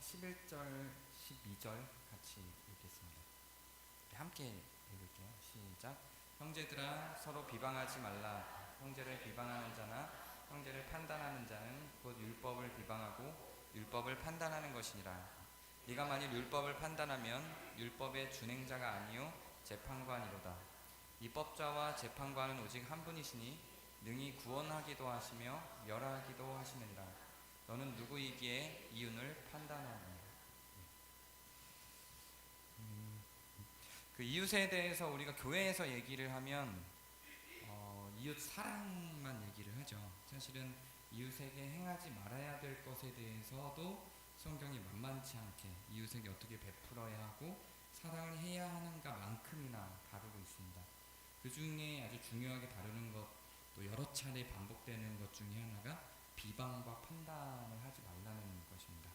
11절, 12절 같이 읽겠습니다. 함께 읽을게요. 시작. 형제들아, 서로 비방하지 말라. 형제를 비방하는 자나 형제를 판단하는 자는 곧 율법을 비방하고 율법을 판단하는 것이니라. 네가 만일 율법을 판단하면 율법의 준행자가 아니요 재판관이로다. 입법자와 재판관은 오직 한 분이시니 능히 구원하기도 하시며 멸하기도 하시느니라. 너는 누구이기에 이윤을 판단하느냐. 그 이웃에 대해서 우리가 교회에서 얘기를 하면 이웃 사랑만 얘기를 하죠. 사실은 이웃에게 행하지 말아야 될 것에 대해서도 성경이 만만치 않게 이웃에게 어떻게 베풀어야 하고 사랑을 해야 하는가만큼이나 다루고 있습니다. 그 중에 아주 중요하게 다루는 것, 또 여러 차례 반복되는 것 중에 하나가 비방과 판단을 하지 말라는 것입니다.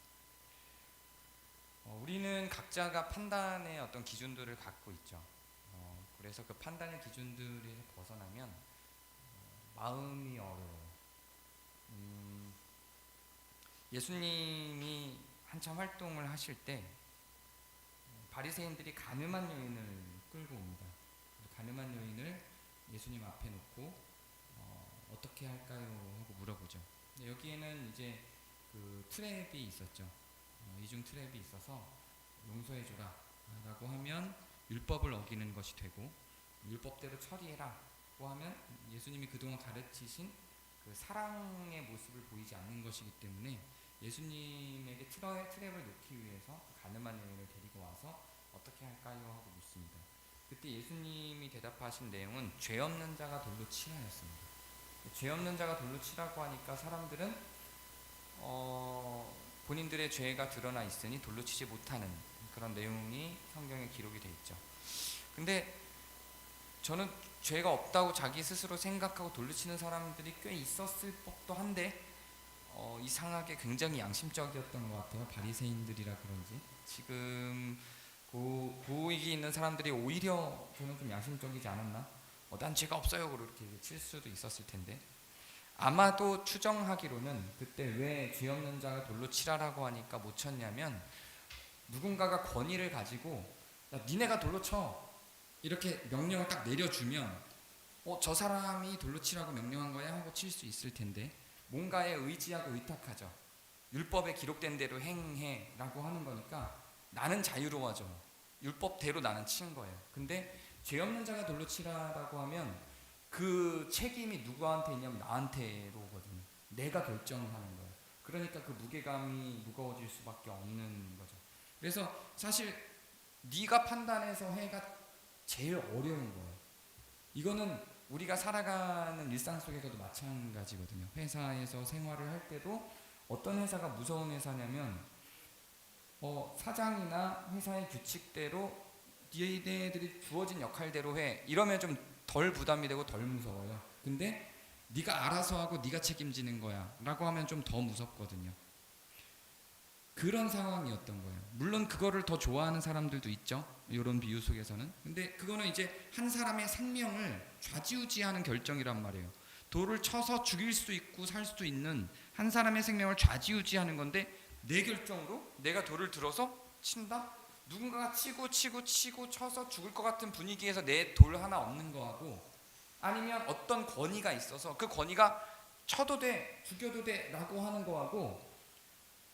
우리는 각자가 판단의 어떤 기준들을 갖고 있죠. 그래서 그 판단의 기준들에서 벗어나면 마음이 어려워요. 예수님이 한참 활동을 하실 때 바리새인들이 가늠한 여인을 끌고 옵니다. 가늠한 여인을 예수님 앞에 놓고 어떻게 할까요? 하고 물어보죠. 여기에는 이제 그 트랩이 있었죠. 이중 트랩이 있어서 용서해줘라 라고 하면 율법을 어기는 것이 되고, 율법대로 처리해라 고 하면 예수님이 그동안 가르치신 그 사랑의 모습을 보이지 않는 것이기 때문에 예수님에게 트랩을 놓기 위해서 가늠한 여인을 데리고 와서 어떻게 할까요? 하고 묻습니다. 그때 예수님이 대답하신 내용은 죄 없는 자가 돌로 치라였습니다. 죄 없는 자가 돌로 치라고 하니까 사람들은 본인들의 죄가 드러나 있으니 돌로 치지 못하는 그런 내용이 성경에 기록이 되어 있죠. 근데 저는 죄가 없다고 자기 스스로 생각하고 돌로 치는 사람들이 꽤 있었을 법도 한데 이상하게 굉장히 양심적이었던 것 같아요. 바리새인들이라 그런지 지금 고익이 있는 사람들이 오히려 저는 좀 양심적이지 않았나? 난 죄가 없어요 그렇게 칠 수도 있었을 텐데, 아마도 추정하기로는 그때 왜 죄 없는 자가 돌로 치라라고 하니까 못 쳤냐면, 누군가가 권위를 가지고 야, 니네가 돌로 쳐 이렇게 명령을 딱 내려주면 저 사람이 돌로 치라고 명령한 거야 하고 칠 수 있을 텐데, 뭔가에 의지하고 의탁하죠. 율법에 기록된 대로 행해 라고 하는 거니까 나는 자유로워져. 율법대로 나는 치는 거예요. 근데 죄 없는 자가 돌로 치라라고 하면 그 책임이 누구한테 있냐면 나한테로 오거든요. 내가 결정을 하는 거예요. 그러니까 그 무게감이 무거워질 수밖에 없는 거죠. 그래서 사실 네가 판단해서 해가 제일 어려운 거예요. 이거는 우리가 살아가는 일상 속에서도 마찬가지거든요. 회사에서 생활을 할 때도 어떤 회사가 무서운 회사냐면 사장이나 회사의 규칙대로 니네들이 주어진 역할대로 해 이러면 좀 덜 부담이 되고 덜 무서워요. 근데 네가 알아서 하고 네가 책임지는 거야 라고 하면 좀 더 무섭거든요. 그런 상황이었던 거예요. 물론 그거를 더 좋아하는 사람들도 있죠, 이런 비유 속에서는. 근데 그거는 이제 한 사람의 생명을 좌지우지하는 결정이란 말이에요. 돌을 쳐서 죽일 수도 있고 살 수도 있는 한 사람의 생명을 좌지우지하는 건데, 내 결정으로 내가 돌을 들어서 친다? 누군가가 치고 쳐서 죽을 것 같은 분위기에서 내 돌 하나 없는 거하고, 아니면 어떤 권위가 있어서 그 권위가 쳐도 돼 죽여도 돼 라고 하는 거하고,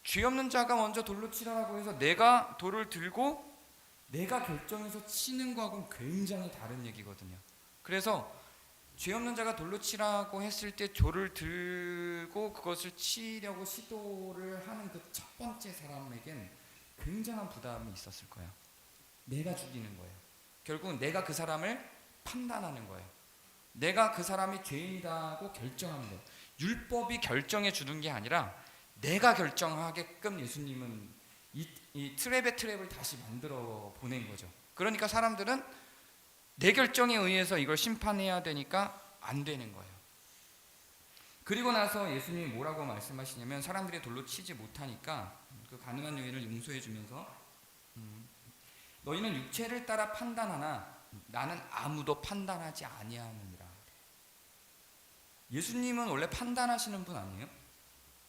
죄 없는 자가 먼저 돌로 치라고 해서 내가 돌을 들고 내가 결정해서 치는 거하고는 굉장히 다른 얘기거든요. 그래서 죄 없는 자가 돌로 치라고 했을 때 돌을 들고 그것을 치려고 시도를 하는 그 첫 번째 사람에겐 굉장한 부담이 있었을 거예요. 내가 죽이는 거예요. 결국은 내가 그 사람을 판단하는 거예요. 내가 그 사람이 죄인이라고 결정하는 거예요. 율법이 결정해 주는 게 아니라 내가 결정하게끔 예수님은 이 트랩을 다시 만들어 보낸 거죠. 그러니까 사람들은 내 결정에 의해서 이걸 심판해야 되니까 안 되는 거예요. 그리고 나서 예수님이 뭐라고 말씀하시냐면, 사람들이 돌로 치지 못하니까 그 가늠한 여인을 용서해 주면서 너희는 육체를 따라 판단하나 나는 아무도 판단하지 아니하느니라. 예수님은 원래 판단하시는 분 아니에요?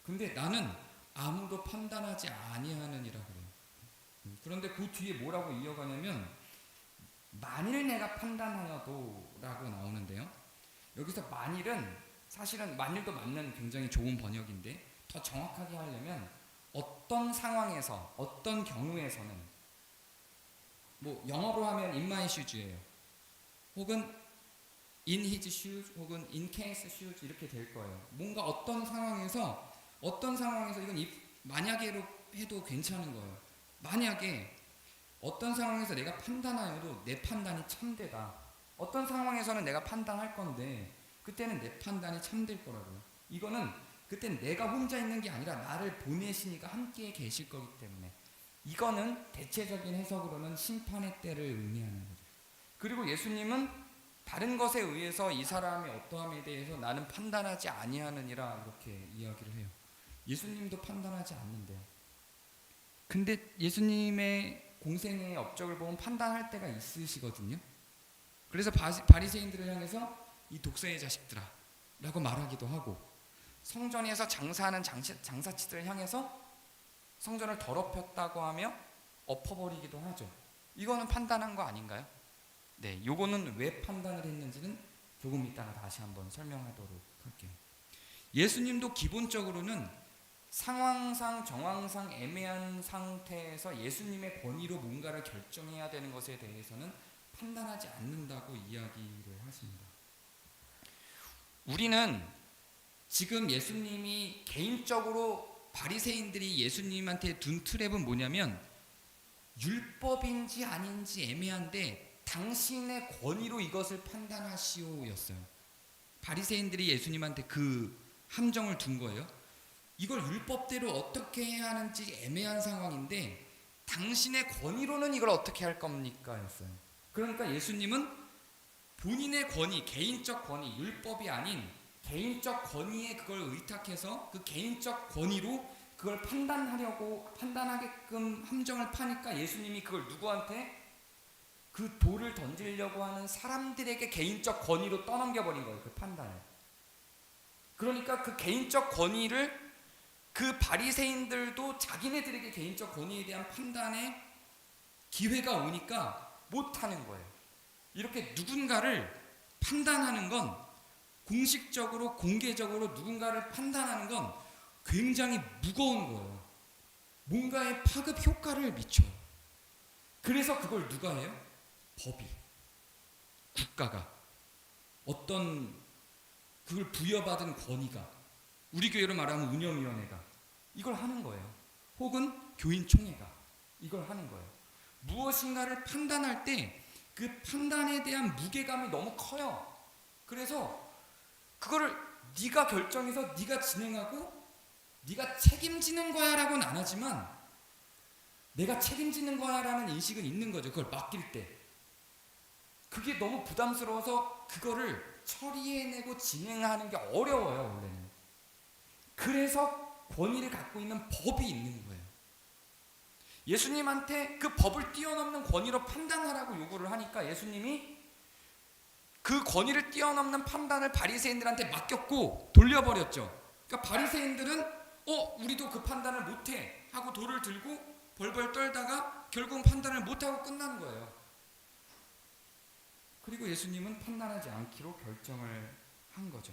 근데 나는 아무도 판단하지 아니하느니라 그래요. 그런데 그 뒤에 뭐라고 이어가냐면 만일 내가 판단하여도 라고 나오는데요. 여기서 만일은 사실은 만일도 맞는 굉장히 좋은 번역인데 더 정확하게 하려면 어떤 상황에서 어떤 경우에서는 뭐 영어로 하면 in my shoes예요. 혹은 in his shoes 혹은 in case shoes 이렇게 될 거예요. 뭔가 어떤 상황에서 이건 만약에로 해도 괜찮은 거예요. 만약에 어떤 상황에서 내가 판단하여도 내 판단이 참되다. 어떤 상황에서는 내가 판단할 건데 그때는 내 판단이 참될 거라고요. 이거는 그때 내가 혼자 있는 게 아니라 나를 보내시니까 함께 계실 거기 때문에 이거는 대체적인 해석으로는 심판의 때를 의미하는 거죠. 그리고 예수님은 다른 것에 의해서 이 사람의 어떠함에 대해서 나는 판단하지 아니하느니라 이렇게 이야기를 해요. 예수님도 판단하지 않는데요. 근데 예수님의 공생의 업적을 보면 판단할 때가 있으시거든요. 그래서 바리새인들을 향해서 이 독사의 자식들아 라고 말하기도 하고 성전에서 장사하는 장사치들을 향해서 성전을 더럽혔다고 하며 엎어버리기도 하죠. 이거는 판단한 거 아닌가요? 네, 요거는 왜 판단을 했는지는 조금 이따가 다시 한번 설명하도록 할게요. 예수님도 기본적으로는 상황상 정황상 애매한 상태에서 예수님의 권위로 뭔가를 결정해야 되는 것에 대해서는 판단하지 않는다고 이야기를 하십니다. 우리는 지금 예수님이 개인적으로 바리새인들이 예수님한테 둔 트랩은 뭐냐면 율법인지 아닌지 애매한데 당신의 권위로 이것을 판단하시오였어요. 바리새인들이 예수님한테 그 함정을 둔 거예요. 이걸 율법대로 어떻게 해야 하는지 애매한 상황인데 당신의 권위로는 이걸 어떻게 할 겁니까? 였어요. 그러니까 예수님은 본인의 권위, 개인적 권위, 율법이 아닌 개인적 권위에 그걸 의탁해서 그 개인적 권위로 그걸 판단하게끔 함정을 파니까 예수님이 그걸 누구한테? 그 돌을 던지려고 하는 사람들에게 개인적 권위로 떠넘겨버린 거예요. 그 판단을. 그러니까 그 개인적 권위를 그 바리새인들도 자기네들에게 개인적 권위에 대한 판단의 기회가 오니까 못하는 거예요. 이렇게 누군가를 판단하는 건 공식적으로 공개적으로 누군가를 판단하는 건 굉장히 무거운 거예요. 뭔가의 파급 효과를 미쳐요. 그래서 그걸 누가 해요? 법이, 국가가, 어떤 그걸 부여받은 권위가, 우리 교회로 말하면 운영위원회가 이걸 하는 거예요. 혹은 교인총회가 이걸 하는 거예요. 무엇인가를 판단할 때 그 판단에 대한 무게감이 너무 커요. 그래서 그거를 네가 결정해서 네가 진행하고 네가 책임지는 거야 라고는 안 하지만 내가 책임지는 거야 라는 인식은 있는 거죠. 그걸 맡길 때. 그게 너무 부담스러워서 그거를 처리해내고 진행하는 게 어려워요. 원래는. 그래서 권위를 갖고 있는 법이 있는 거예요. 예수님한테 그 법을 뛰어넘는 권위로 판단하라고 요구를 하니까 예수님이 그 권위를 뛰어넘는 판단을 바리새인들한테 맡겼고 돌려버렸죠. 그러니까 바리새인들은 우리도 그 판단을 못해 하고 돌을 들고 벌벌 떨다가 결국은 판단을 못하고 끝난 거예요. 그리고 예수님은 판단하지 않기로 결정을 한 거죠.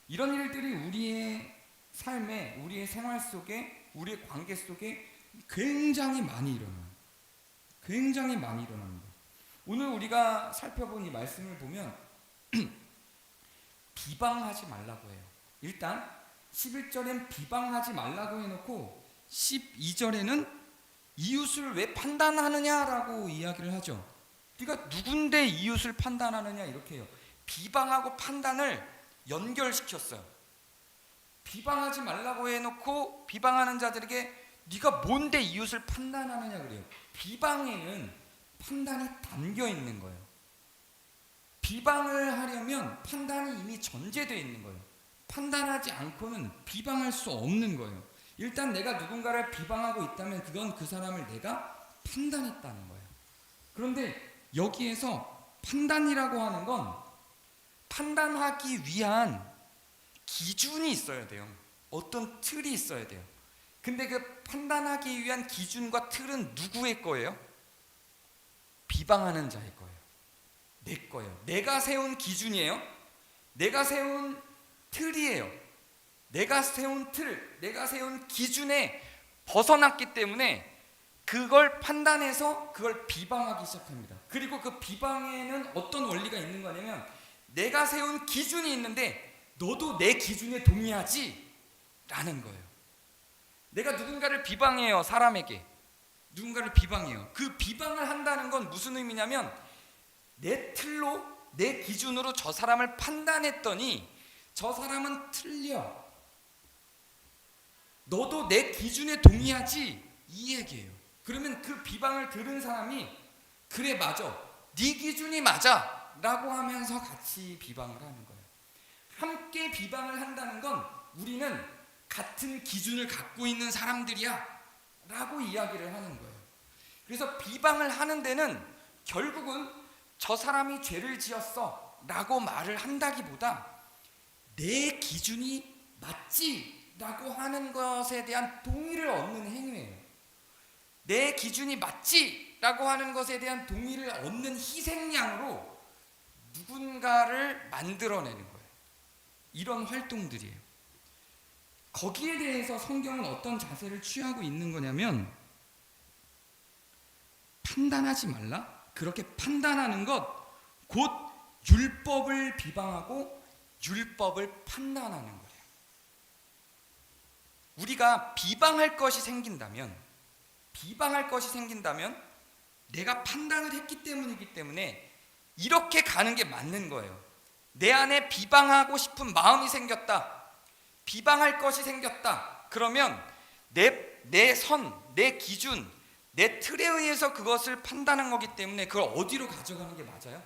이런 일들이 우리의 삶에, 우리의 생활 속에, 우리의 관계 속에 굉장히 많이 일어나요. 굉장히 많이 일어납니다. 오늘 우리가 살펴본 이 말씀을 보면 비방하지 말라고 해요. 일단 11절엔 비방하지 말라고 해놓고 12절에는 이웃을 왜 판단하느냐라고 이야기를 하죠. 네가 누군데 이웃을 판단하느냐 이렇게 해요. 비방하고 판단을 연결시켰어요. 비방하지 말라고 해놓고 비방하는 자들에게 네가 뭔데 이웃을 판단하느냐 그래요. 비방에는 판단이 담겨 있는 거예요. 비방을 하려면 판단이 이미 전제되어 있는 거예요. 판단하지 않고는 비방할 수 없는 거예요. 일단 내가 누군가를 비방하고 있다면 그건 그 사람을 내가 판단했다는 거예요. 그런데 여기에서 판단이라고 하는 건 판단하기 위한 기준이 있어야 돼요. 어떤 틀이 있어야 돼요. 근데 그 판단하기 위한 기준과 틀은 누구의 거예요? 비방하는 자의 거예요. 내 거예요. 내가 세운 기준이에요. 내가 세운 틀이에요. 내가 세운 틀, 내가 세운 기준에 벗어났기 때문에 그걸 판단해서 그걸 비방하기 시작합니다. 그리고 그 비방에는 어떤 원리가 있는 거냐면, 내가 세운 기준이 있는데 너도 내 기준에 동의하지? 라는 거예요. 내가 누군가를 비방해요. 사람에게 누군가를 비방해요. 그 비방을 한다는 건 무슨 의미냐면, 내 틀로 내 기준으로 저 사람을 판단했더니 저 사람은 틀려. 너도 내 기준에 동의하지? 이 얘기예요. 그러면 그 비방을 들은 사람이 그래 맞아, 네 기준이 맞아 라고 하면서 같이 비방을 하는 거예요. 함께 비방을 한다는 건 우리는 같은 기준을 갖고 있는 사람들이야 라고 이야기를 하는 거예요. 그래서 비방을 하는 데는 결국은 저 사람이 죄를 지었어 라고 말을 한다기보다 내 기준이 맞지 라고 하는 것에 대한 동의를 얻는 행위예요. 내 기준이 맞지 라고 하는 것에 대한 동의를 얻는 희생양으로 누군가를 만들어내는 거예요. 이런 활동들이에요. 거기에 대해서 성경은 어떤 자세를 취하고 있는 거냐면, 판단하지 말라? 그렇게 판단하는 것 곧 율법을 비방하고 율법을 판단하는 거예요. 우리가 비방할 것이 생긴다면 내가 판단을 했기 때문이기 때문에 이렇게 가는 게 맞는 거예요. 내 안에 비방하고 싶은 마음이 생겼다, 비방할 것이 생겼다. 그러면 내 선, 내 기준, 내 틀에 의해서 그것을 판단한 거기 때문에 그걸 어디로 가져가는 게 맞아요?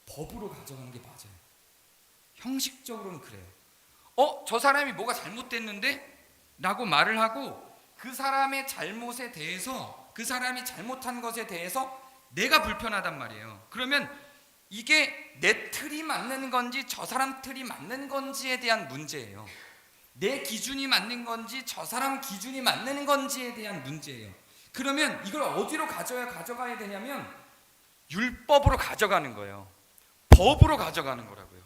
법으로 가져가는 게 맞아요. 형식적으로는 그래요. 저 사람이 뭐가 잘못됐는데? 라고 말을 하고 그 사람의 잘못에 대해서, 그 사람이 잘못한 것에 대해서 내가 불편하단 말이에요. 그러면 이게 내 틀이 맞는 건지 저 사람 틀이 맞는 건지에 대한 문제예요. 내 기준이 맞는 건지 저 사람 기준이 맞는 건지에 대한 문제예요. 그러면 이걸 어디로 가져가야 되냐면 율법으로 가져가는 거예요. 법으로 가져가는 거라고요.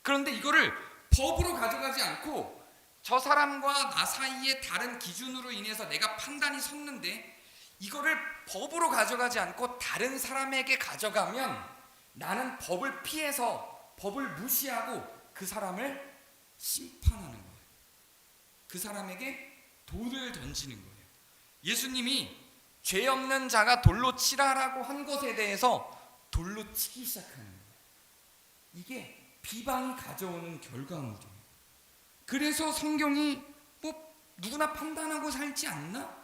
그런데 이거를 법으로 가져가지 않고 저 사람과 나 사이의 다른 기준으로 인해서 내가 판단이 섰는데 이거를 법으로 가져가지 않고 다른 사람에게 가져가면 나는 법을 피해서, 법을 무시하고 그 사람을 심판하는 거예요. 그 사람에게 돌을 던지는 거예요. 예수님이 죄 없는 자가 돌로 치라라고 한 것에 대해서 돌로 치기 시작하는 거예요. 이게 비방이 가져오는 결과물이에요. 그래서 성경이 누구나 판단하고 살지 않나?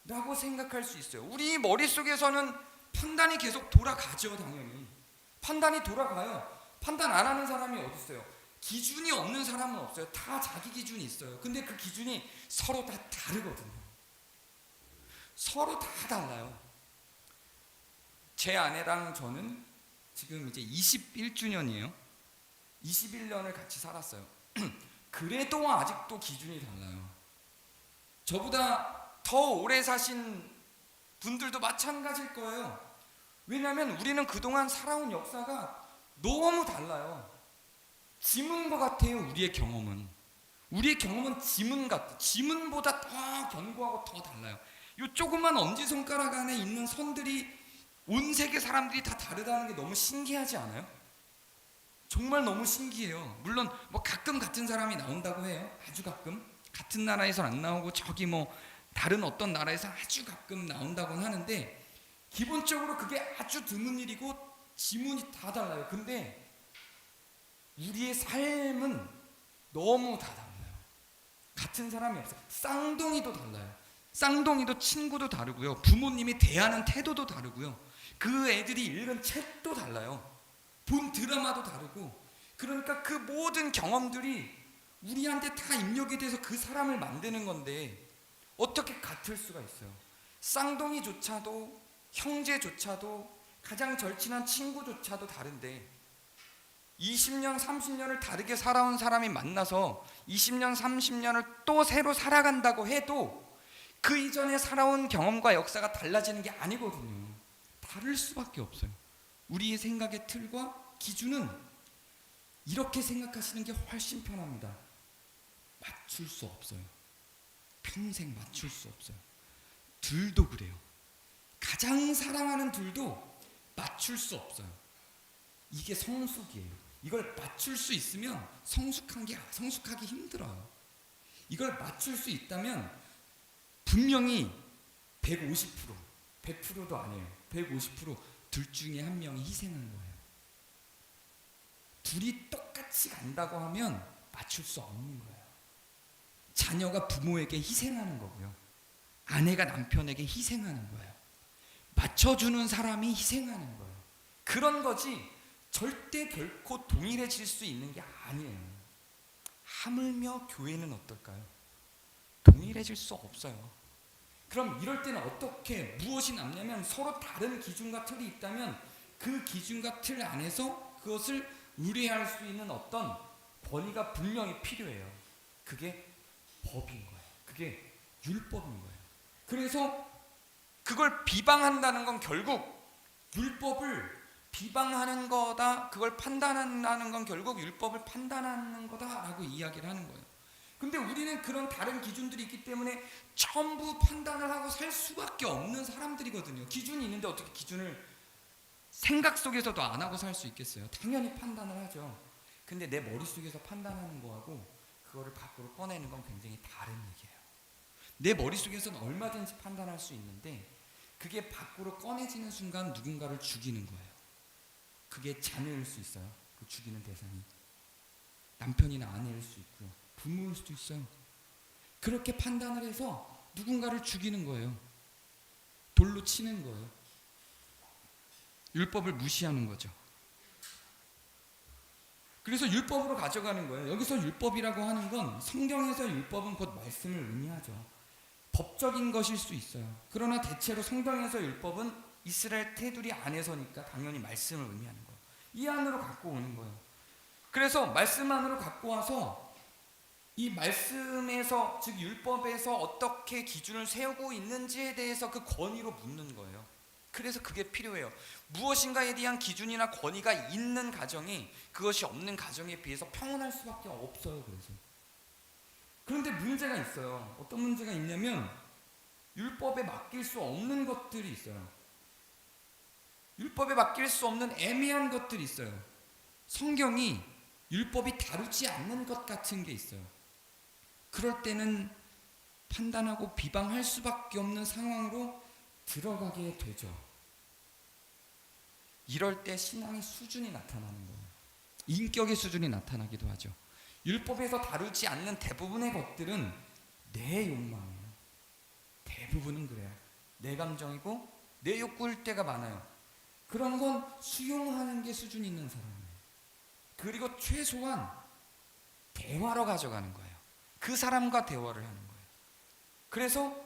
라고 생각할 수 있어요. 우리 머릿속에서는 판단이 계속 돌아가죠. 당연히 판단이 돌아가요. 판단 안 하는 사람이 어디 있어요? 기준이 없는 사람은 없어요. 다 자기 기준이 있어요. 근데 그 기준이 서로 다 다르거든요. 서로 다 달라요. 제 아내랑 저는 지금 이제 21주년이에요. 21년을 같이 살았어요. 그래도 아직도 기준이 달라요. 저보다 더 오래 사신 분들도 마찬가지일 거예요. 왜냐하면 우리는 그동안 살아온 역사가 너무 달라요. 지문과 같아요. 우리의 경험은 지문 같아. 지문보다 더 견고하고 더 달라요. 이 조그만 엄지손가락 안에 있는 선들이 온 세계 사람들이 다 다르다는 게 너무 신기하지 않아요? 정말 너무 신기해요. 물론 가끔 같은 사람이 나온다고 해요. 아주 가끔. 같은 나라에서 안 나오고 저기 다른 어떤 나라에서 아주 가끔 나온다고는 하는데 기본적으로 그게 아주 드문 일이고 지문이 다 달라요. 근데 우리의 삶은 너무 다 달라요. 같은 사람이 없어요. 쌍둥이도 달라요. 쌍둥이도 친구도 다르고요. 부모님이 대하는 태도도 다르고요. 그 애들이 읽은 책도 달라요. 본 드라마도 다르고. 그러니까 그 모든 경험들이 우리한테 다 입력이 돼서 그 사람을 만드는 건데 어떻게 같을 수가 있어요? 쌍둥이조차도, 형제조차도, 가장 절친한 친구조차도 다른데 20년, 30년을 다르게 살아온 사람이 만나서 20년, 30년을 또 새로 살아간다고 해도 그 이전에 살아온 경험과 역사가 달라지는 게 아니거든요. 다를 수밖에 없어요. 우리의 생각의 틀과 기준은 이렇게 생각하시는 게 훨씬 편합니다. 맞출 수 없어요. 평생 맞출 수 없어요. 둘도 그래요. 가장 사랑하는 둘도 맞출 수 없어요. 이게 성숙이에요. 이걸 맞출 수 있으면 성숙하기 힘들어요. 이걸 맞출 수 있다면 분명히 150%, 100%도 아니에요. 150%둘 중에 한 명이 희생한 거예요. 둘이 똑같이 간다고 하면 맞출 수 없는 거예요. 자녀가 부모에게 희생하는 거고요. 아내가 남편에게 희생하는 거예요. 맞춰주는 사람이 희생하는 거예요. 그런 거지 절대 결코 동일해질 수 있는 게 아니에요. 하물며 교회는 어떨까요? 동일해질 수 없어요. 그럼 이럴 때는 어떻게 무엇이 남냐면 서로 다른 기준과 틀이 있다면 그 기준과 틀 안에서 그것을 의뢰할 수 있는 어떤 권위가 분명히 필요해요. 그게 법인 거예요. 그게 율법인 거예요. 그래서 그걸 비방한다는 건 결국 율법을 비방하는 거다. 그걸 판단한다는 건 결국 율법을 판단하는 거다라고 이야기를 하는 거예요. 근데 우리는 그런 다른 기준들이 있기 때문에 전부 판단을 하고 살 수밖에 없는 사람들이거든요. 기준이 있는데 어떻게 기준을 생각 속에서도 안 하고 살 수 있겠어요? 당연히 판단을 하죠. 근데 내 머릿속에서 판단하는 거하고 그거를 밖으로 꺼내는 건 굉장히 다른 얘기예요. 내 머릿속에서는 얼마든지 판단할 수 있는데 그게 밖으로 꺼내지는 순간 누군가를 죽이는 거예요. 그게 자녀일 수 있어요. 그 죽이는 대상이 남편이나 아내일 수 있고요. 부모일 수도 있어요. 그렇게 판단을 해서 누군가를 죽이는 거예요. 돌로 치는 거예요. 율법을 무시하는 거죠. 그래서 율법으로 가져가는 거예요. 여기서 율법이라고 하는 건 성경에서 율법은 곧 말씀을 의미하죠. 법적인 것일 수 있어요. 그러나 대체로 성경에서 율법은 이스라엘 테두리 안에서니까 당연히 말씀을 의미하는 거예요. 이 안으로 갖고 오는 거예요. 그래서 말씀 안으로 갖고 와서 이 말씀에서 즉 율법에서 어떻게 기준을 세우고 있는지에 대해서 그 권위로 묻는 거예요. 그래서 그게 필요해요. 무엇인가에 대한 기준이나 권위가 있는 가정이 그것이 없는 가정에 비해서 평온할 수밖에 없어요. 그런데 문제가 있어요. 어떤 문제가 있냐면 율법에 맡길 수 없는 것들이 있어요. 율법에 맡길 수 없는 애매한 것들이 있어요. 성경이 율법이 다루지 않는 것 같은 게 있어요. 그럴 때는 판단하고 비방할 수밖에 없는 상황으로 들어가게 되죠. 이럴 때 신앙의 수준이 나타나는 거예요. 인격의 수준이 나타나기도 하죠. 율법에서 다루지 않는 대부분의 것들은 내 욕망이에요. 대부분은 그래요. 내 감정이고 내 욕구일 때가 많아요. 그런 건 수용하는 게 수준 있는 사람이에요. 그리고 최소한 대화로 가져가는 거예요. 그 사람과 대화를 하는 거예요. 그래서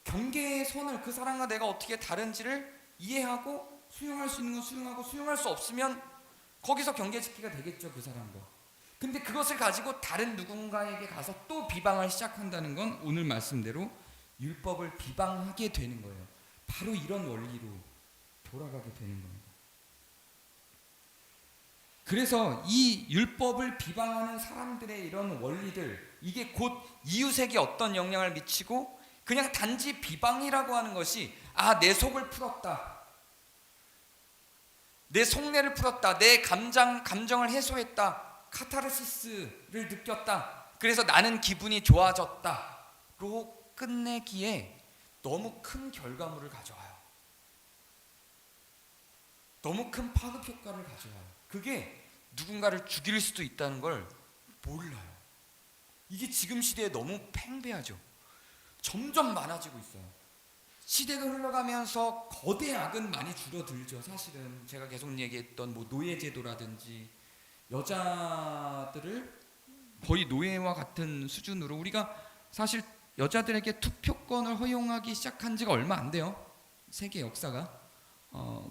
경계의 선을 그 사람과 내가 어떻게 다른지를 이해하고 수용할 수 있는 건 수용하고 수용할 수 없으면 거기서 경계 짓기가 되겠죠. 그 사람과. 근데 그것을 가지고 다른 누군가에게 가서 또 비방을 시작한다는 건 오늘 말씀대로 율법을 비방하게 되는 거예요. 바로 이런 원리로 돌아가게 되는 겁니다. 그래서 이 율법을 비방하는 사람들의 이런 원리들, 이게 곧 이웃에게 어떤 영향을 미치고 그냥 단지 비방이라고 하는 것이 내 속을 풀었다, 내 속내를 풀었다, 내 감정을 해소했다, 카타르시스를 느꼈다, 그래서 나는 기분이 좋아졌다로 끝내기에 너무 큰 결과물을 가져와요. 너무 큰 파급 효과를 가져와요. 그게 누군가를 죽일 수도 있다는 걸 몰라요. 이게 지금 시대에 너무 팽배하죠. 점점 많아지고 있어요. 시대가 흘러가면서 거대 악은 많이 줄어들죠. 사실은 제가 계속 얘기했던 노예제도라든지 여자들을 거의 노예와 같은 수준으로 우리가 사실 여자들에게 투표권을 허용하기 시작한 지가 얼마 안 돼요. 세계 역사가.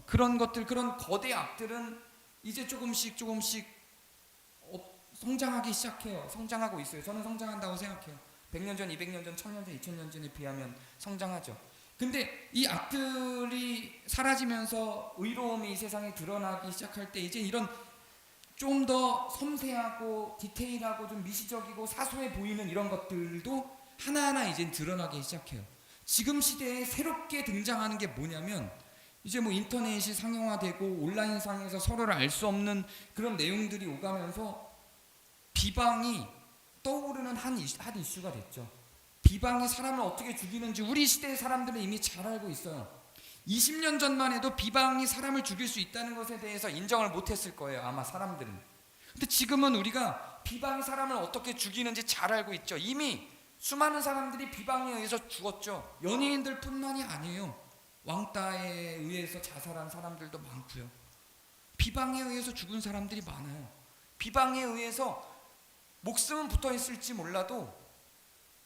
그런 것들, 그런 거대 악들은 이제 조금씩 성장하기 시작해요. 성장하고 있어요. 저는 성장한다고 생각해요. 100년 전, 200년 전, 1000년 전, 2000년 전에 비하면 성장하죠. 근데 이 악들이 사라지면서 의로움이 이 세상에 드러나기 시작할 때 이제 이런 좀 더 섬세하고 디테일하고 좀 미시적이고 사소해 보이는 이런 것들도 하나하나 이제 드러나기 시작해요. 지금 시대에 새롭게 등장하는 게 뭐냐면 이제 뭐 인터넷이 상용화되고 온라인상에서 서로를 알 수 없는 그런 내용들이 오가면서 비방이 떠오르는 한 이슈가 됐죠. 비방이 사람을 어떻게 죽이는지 우리 시대의 사람들은 이미 잘 알고 있어요. 20년 전만 해도 비방이 사람을 죽일 수 있다는 것에 대해서 인정을 못했을 거예요. 아마 사람들은. 근데 지금은 우리가 비방이 사람을 어떻게 죽이는지 잘 알고 있죠. 이미 수많은 사람들이 비방에 의해서 죽었죠. 연예인들 뿐만이 아니에요. 왕따에 의해서 자살한 사람들도 많고요. 비방에 의해서 죽은 사람들이 많아요. 비방에 의해서 목숨은 붙어 있을지 몰라도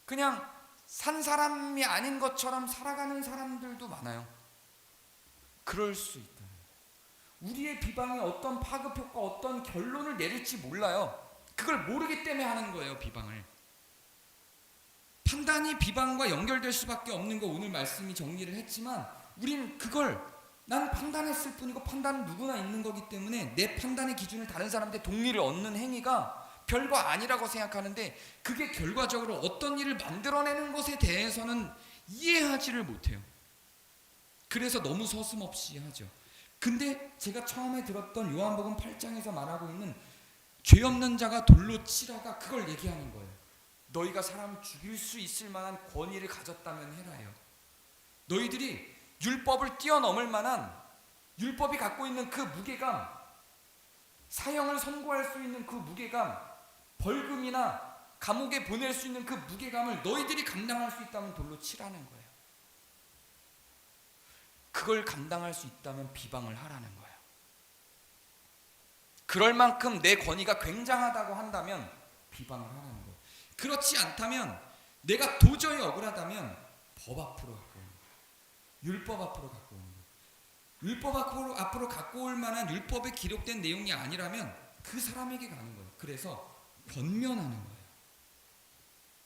그냥 산 사람이 아닌 것처럼 살아가는 사람들도 많아요. 그럴 수 있다. 우리의 비방이 어떤 파급 효과, 어떤 결론을 내릴지 몰라요. 그걸 모르기 때문에 하는 거예요, 비방을. 판단이 비방과 연결될 수밖에 없는 거 오늘 말씀이 정리를 했지만 우린 그걸 난 판단했을 뿐이고 판단은 누구나 있는 거기 때문에 내 판단의 기준을 다른 사람한테 동의를 얻는 행위가 별거 아니라고 생각하는데 그게 결과적으로 어떤 일을 만들어내는 것에 대해서는 이해하지를 못해요. 그래서 너무 서슴없이 하죠. 근데 제가 처음에 들었던 요한복음 8장에서 말하고 있는 죄 없는 자가 돌로 치라가 그걸 얘기하는 거예요. 너희가 사람을 죽일 수 있을 만한 권위를 가졌다면 해라요. 너희들이 율법을 뛰어넘을 만한 율법이 갖고 있는 그 무게감, 사형을 선고할 수 있는 그 무게감, 벌금이나 감옥에 보낼 수 있는 그 무게감을 너희들이 감당할 수 있다면 돌로 치라는 거예요. 그걸 감당할 수 있다면 비방을 하라는 거예요. 그럴 만큼 내 권위가 굉장하다고 한다면 비방을 하라는 거예요. 그렇지 않다면 내가 도저히 억울하다면 법 앞으로 갖고 오는 거예요. 율법 앞으로 갖고 오는 거예요. 율법 앞으로 갖고 올 만한 율법에 기록된 내용이 아니라면 그 사람에게 가는 거예요. 그래서 권면하는 거예요.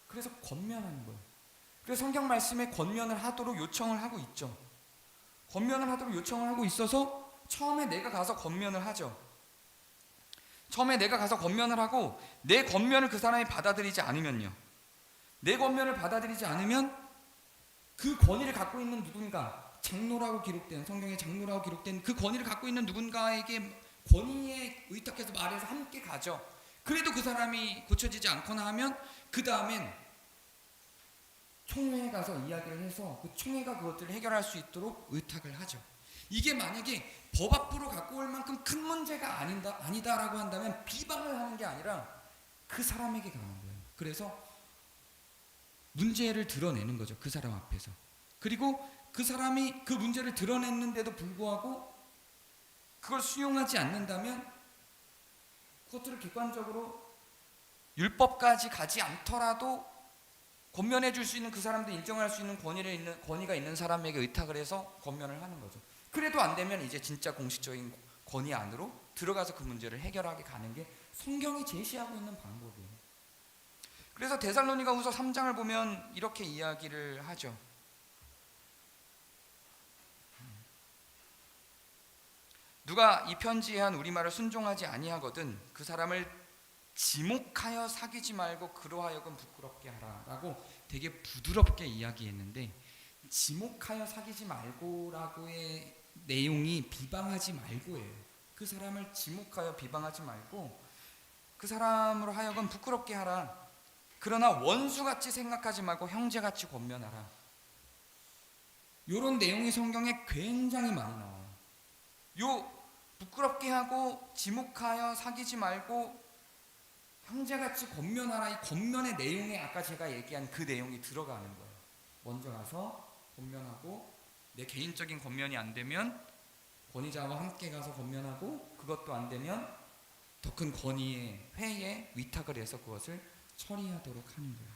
그래서 권면하는 거예요. 그래서 성경 말씀에 권면을 하도록 요청을 하고 있죠. 권면을 하도록 요청을 하고 있어서 처음에 내가 가서 권면을 하죠. 처음에 내가 가서 권면을 하고 내 권면을 그 사람이 받아들이지 않으면요. 내 권면을 받아들이지 않으면 그 권위를 갖고 있는 누군가, 장로라고 기록된, 성경에 장로라고 기록된 그 권위를 갖고 있는 누군가에게 권위에 의탁해서 말해서 함께 가죠. 그래도 그 사람이 고쳐지지 않거나 하면 그 다음엔 총회에 가서 이야기를 해서 그 총회가 그것들을 해결할 수 있도록 의탁을 하죠. 이게 만약에 법 앞으로 갖고 올 만큼 큰 문제가 아니다라고 한다면 비방을 하는 게 아니라 그 사람에게 가는 거예요. 그래서 문제를 드러내는 거죠. 그 사람 앞에서. 그리고 그 사람이 그 문제를 드러냈는데도 불구하고 그걸 수용하지 않는다면 그것들을 객관적으로 율법까지 가지 않더라도 권면해 줄 수 있는 그 사람도 인정할 수 있는 권위가 있는 사람에게 의탁을 해서 권면을 하는 거죠. 그래도 안 되면 이제 진짜 공식적인 권위 안으로 들어가서 그 문제를 해결하게 가는 게 성경이 제시하고 있는 방법이에요. 그래서 데살로니가후서 3장을 보면 이렇게 이야기를 하죠. 누가 이 편지에 한 우리말을 순종하지 아니하거든 그 사람을 지목하여 사귀지 말고 그로 하여금 부끄럽게 하라 라고 되게 부드럽게 이야기했는데 지목하여 사귀지 말고라고의 내용이 비방하지 말고예요. 그 사람을 지목하여 비방하지 말고 그 사람으로 하여금 부끄럽게 하라. 그러나 원수같이 생각하지 말고 형제같이 권면하라. 이런 내용이 성경에 굉장히 많이 나와요. 요 부끄럽게 하고 지목하여 사귀지 말고 형제같이 권면하라. 이 권면의 내용에 아까 제가 얘기한 그 내용이 들어가는 거예요. 먼저 가서 권면하고 내 개인적인 권면이 안 되면 권위자와 함께 가서 권면하고 그것도 안 되면 더 큰 권위의 회의에 위탁을 해서 그것을 처리하도록 하는 거예요.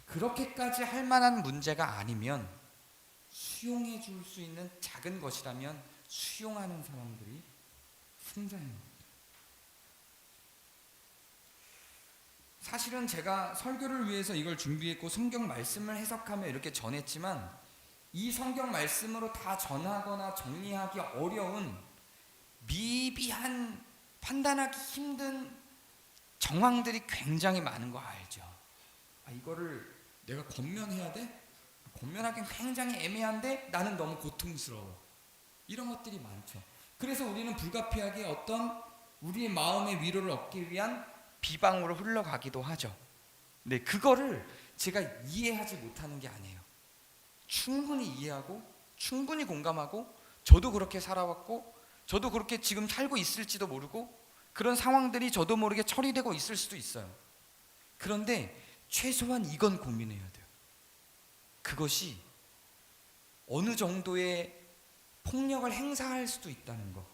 그렇게까지 할 만한 문제가 아니면 수용해 줄 수 있는 작은 것이라면 수용하는 사람들이 승자인 겁니다. 사실은 제가 설교를 위해서 이걸 준비했고 성경 말씀을 해석하며 이렇게 전했지만 이 성경 말씀으로 다 전하거나 정리하기 어려운 미비한 판단하기 힘든 정황들이 굉장히 많은 거 알죠? 이거를 내가 권면해야 돼? 권면하기는 굉장히 애매한데 나는 너무 고통스러워. 이런 것들이 많죠. 그래서 우리는 불가피하게 어떤 우리의 마음의 위로를 얻기 위한 비방으로 흘러가기도 하죠. 네, 그거를 제가 이해하지 못하는 게 아니에요. 충분히 이해하고 충분히 공감하고 저도 그렇게 살아왔고 저도 그렇게 지금 살고 있을지도 모르고 그런 상황들이 저도 모르게 처리되고 있을 수도 있어요. 그런데 최소한 이건 고민해야 돼요. 그것이 어느 정도의 폭력을 행사할 수도 있다는 거.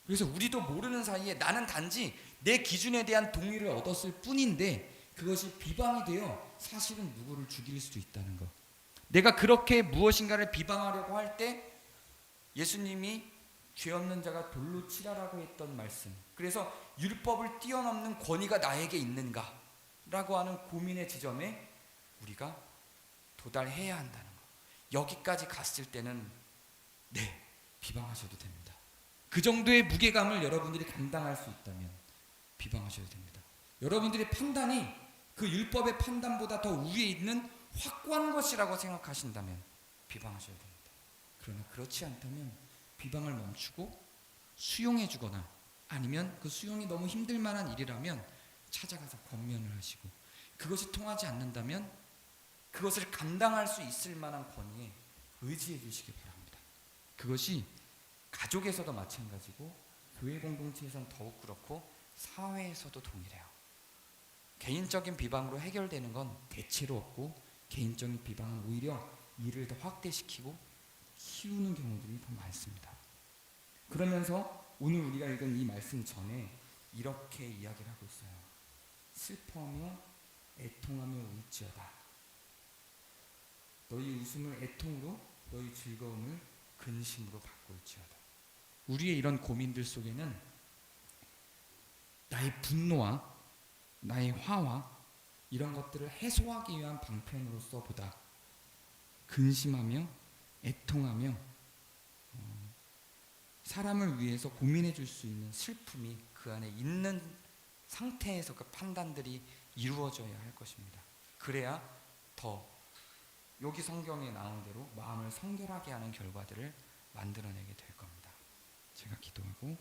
그래서 우리도 모르는 사이에 나는 단지 내 기준에 대한 동의를 얻었을 뿐인데 그것이 비방이 되어 사실은 누구를 죽일 수도 있다는 거. 내가 그렇게 무엇인가를 비방하려고 할 때 예수님이 죄 없는 자가 돌로 치라라고 했던 말씀, 그래서 율법을 뛰어넘는 권위가 나에게 있는가 라고 하는 고민의 지점에 우리가 도달해야 한다는 거. 여기까지 갔을 때는 네, 비방하셔도 됩니다. 그 정도의 무게감을 여러분들이 감당할 수 있다면 비방하셔도 됩니다. 여러분들의 판단이 그 율법의 판단보다 더 위에 있는 확고한 것이라고 생각하신다면 비방하셔야 됩니다. 그러나 그렇지 않다면 비방을 멈추고 수용해 주거나 아니면 그 수용이 너무 힘들 만한 일이라면 찾아가서 권면을 하시고, 그것이 통하지 않는다면 그것을 감당할 수 있을 만한 권위에 의지해 주시기 바랍니다. 그것이 가족에서도 마찬가지고 교회 공동체에서는 더욱 그렇고 사회에서도 동일해요. 개인적인 비방으로 해결되는 건 대체로 없고 개인적인 비방은 오히려 일을 더 확대시키고 키우는 경우들이 더 많습니다. 그러면서 오늘 우리가 읽은 이 말씀 전에 이렇게 이야기를 하고 있어요. 슬퍼하며 애통하며 울지어다. 너희 웃음을 애통으로 너희 즐거움을 근심으로 바꿀지어다. 우리의 이런 고민들 속에는 나의 분노와 나의 화와 이런 것들을 해소하기 위한 방편으로서 보다 근심하며 애통하며 사람을 위해서 고민해 줄 수 있는 슬픔이 그 안에 있는 상태에서 그 판단들이 이루어져야 할 것입니다. 그래야 더 여기 성경에 나온 대로 마음을 성결하게 하는 결과들을 만들어내게 될 겁니다. 제가 기도하고